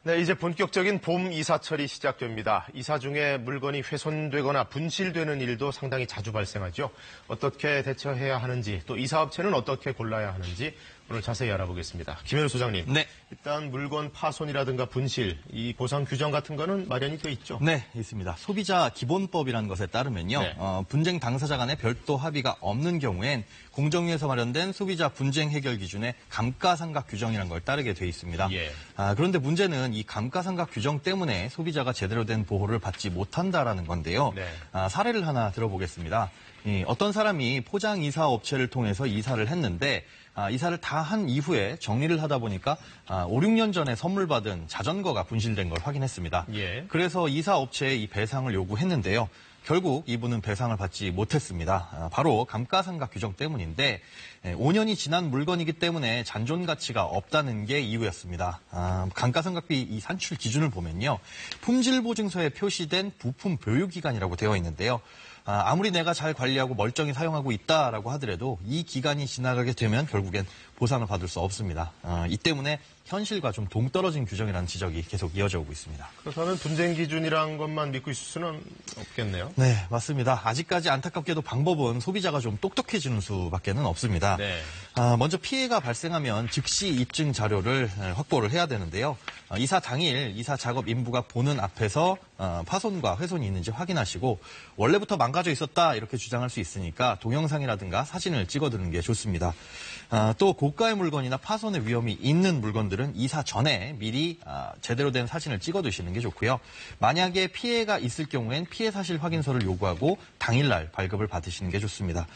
네, 이제 본격적인 봄 이사철이 시작됩니다. 이사 중에 물건이 훼손되거나 분실되는 일도 상당히 자주 발생하죠. 어떻게 대처해야 하는지, 또 이사업체는 어떻게 골라야 하는지 오늘 자세히 알아보겠습니다. 김현우 소장님. 네. 일단 물건 파손이라든가 분실, 이 보상 규정 같은 거는 마련이 돼 있죠? 네, 있습니다. 소비자 기본법이라는 것에 따르면요. 네. 분쟁 당사자 간의 별도 합의가 없는 경우엔 공정위에서 마련된 소비자 분쟁 해결 기준의 감가상각 규정이라는 걸 따르게 돼 있습니다. 예. 그런데 문제는 이 감가상각 규정 때문에 소비자가 제대로 된 보호를 받지 못한다라는 건데요. 네. 사례를 하나 들어보겠습니다. 어떤 사람이 포장 이사 업체를 통해서 이사를 했는데 이사를 다 한 이후에 정리를 하다 보니까 5, 6년 전에 선물 받은 자전거가 분실된 걸 확인했습니다. 예. 그래서 이사 업체에 이 배상을 요구했는데요. 결국 이분은 배상을 받지 못했습니다. 바로 감가상각 규정 때문인데 5년이 지난 물건이기 때문에 잔존 가치가 없다는 게 이유였습니다. 감가상각비 이 산출 기준을 보면요. 품질 보증서에 표시된 부품 보유 기간이라고 되어 있는데요. 아무리 내가 잘 관리하고 멀쩡히 사용하고 있다라고 하더라도 이 기간이 지나가게 되면 결국엔 보상을 받을 수 없습니다. 이 때문에 현실과 좀 동떨어진 규정이라는 지적이 계속 이어져 오고 있습니다. 그래서는 분쟁 기준이란 것만 믿고 있을 수는 없겠네요. 네, 맞습니다. 아직까지 안타깝게도 방법은 소비자가 좀 똑똑해지는 수밖에는 없습니다. 네. 먼저 피해가 발생하면 즉시 입증 자료를 확보를 해야 되는데요. 이사 당일 이사 작업 인부가 보는 앞에서 파손과 훼손이 있는지 확인하시고 원래부터 망가져 있었다 이렇게 주장할 수 있으니까 동영상이라든가 사진을 찍어두는 게 좋습니다. 또 고가의 물건이나 파손의 위험이 있는 물건들은 이사 전에 미리 제대로 된 사진을 찍어두시는 게 좋고요. 만약에 피해가 있을 경우엔 피해 사실 확인서를 요구하고 당일날 발급을 받으시는 게 좋습니다.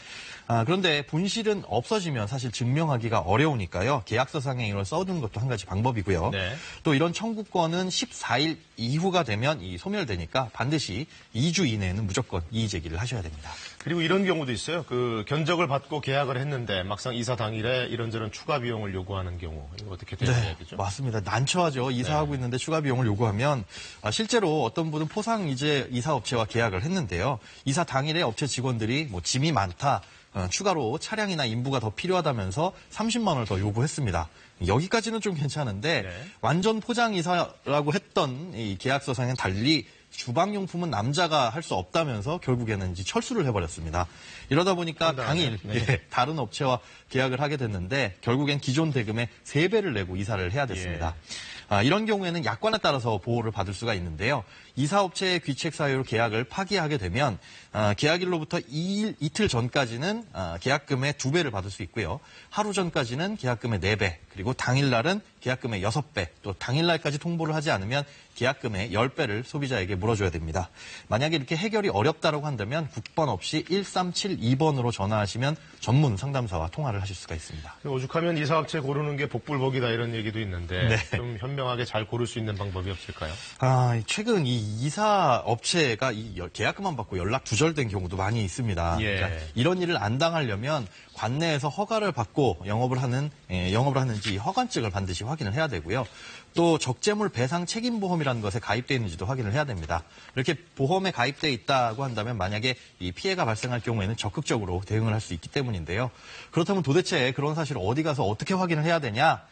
그런데 분실은 없어지면 사실 증명하기가 어려우니까요. 계약서상에 이걸 써두는 것도 한 가지 방법이고요. 네. 또 이런 청구권은 14일 이후가 되면 소멸되니까 반드시 2주 이내에는 무조건 이의 제기를 하셔야 됩니다. 그리고 이런 경우도 있어요. 견적을 받고 계약을 했는데 막상 이사 당일에 이런저런 추가 비용을 요구하는 경우 이거 어떻게 대응해야 되죠? 맞습니다. 난처하죠. 이사하고 있는데 추가 비용을 요구하면 실제로 어떤 분은 포상 이사 업체와 계약을 했는데요. 이사 당일에 업체 직원들이 짐이 많다. 추가로 차량이나 인부가 더 필요하다면서 30만 원을 더 요구했습니다. 여기까지는 좀 괜찮은데 네. 완전 포장 이사라고 했던 이 계약서상엔 달리 주방용품은 남자가 할 수 없다면서 결국에는 이제 철수를 해버렸습니다. 이러다 보니까 당일 다른 업체와 계약을 하게 됐는데 결국엔 기존 대금의 3배를 내고 이사를 해야 됐습니다. 이런 경우에는 약관에 따라서 보호를 받을 수가 있는데요. 이사업체의 귀책 사유로 계약을 파기하게 되면 계약일로부터 이틀 전까지는 계약금의 2배를 받을 수 있고요. 하루 전까지는 계약금의 4배, 그리고 당일날은 계약금의 6배, 또 당일날까지 통보를 하지 않으면 계약금의 10배를 소비자에게 물어줘야 됩니다. 만약에 이렇게 해결이 어렵다고 한다면 국번 없이 1372번으로 전화하시면 전문 상담사와 통화를 하실 수가 있습니다. 오죽하면 이사업체 고르는 게 복불복이다 이런 얘기도 있는데 네. 좀 현명하게 잘 고를 수 있는 방법이 없을까요? 최근 이 이사 업체가 이 계약금만 받고 연락 두절된 경우도 많이 있습니다. 예. 그러니까 이런 일을 안 당하려면 관내에서 허가를 받고 영업을 하는지 허가증을 반드시 확인을 해야 되고요. 또 적재물 배상 책임보험이라는 것에 가입되어 있는지도 확인을 해야 됩니다. 이렇게 보험에 가입되어 있다고 한다면 만약에 이 피해가 발생할 경우에는 적극적으로 대응을 할 수 있기 때문인데요. 그렇다면 도대체 그런 사실을 어디 가서 어떻게 확인을 해야 되냐?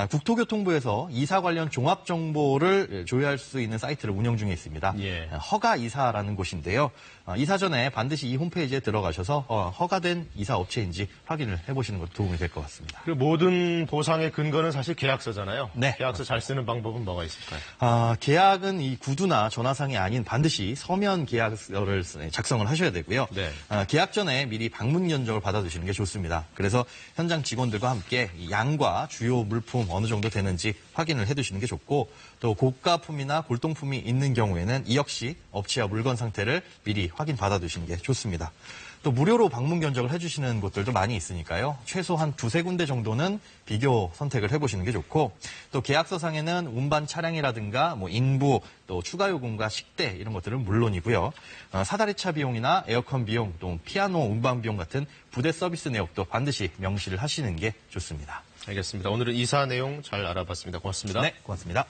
국토교통부에서 이사 관련 종합 정보를 조회할 수 있는 사이트를 운영 중에 있습니다. 예. 허가이사라는 곳인데요. 이사 전에 반드시 이 홈페이지에 들어가셔서 허가된 이사 업체인지 확인을 해보시는 것도 도움이 될 것 같습니다. 그리고 모든 보상의 근거는 사실 계약서잖아요. 네. 계약서 잘 쓰는 방법은 뭐가 있을까요? 계약은 이 구두나 전화상이 아닌 반드시 서면 계약서를 작성을 하셔야 되고요. 네. 계약 전에 미리 방문 견적을 받아두시는 게 좋습니다. 그래서 현장 직원들과 함께 이 양과 주요 물품 어느 정도 되는지 확인을 해두시는 게 좋고 또 고가품이나 골동품이 있는 경우에는 이 역시 업체와 물건 상태를 미리 확인 받아두시는 게 좋습니다. 또 무료로 방문 견적을 해주시는 곳들도 많이 있으니까요. 최소한 2-3군데 정도는 비교 선택을 해보시는 게 좋고 또 계약서상에는 운반 차량이라든가 인부 또 추가 요금과 식대 이런 것들은 물론이고요. 사다리차 비용이나 에어컨 비용 또 피아노 운반 비용 같은 부대 서비스 내역도 반드시 명시를 하시는 게 좋습니다. 알겠습니다. 오늘은 이사 내용 잘 알아봤습니다. 고맙습니다. 네, 고맙습니다.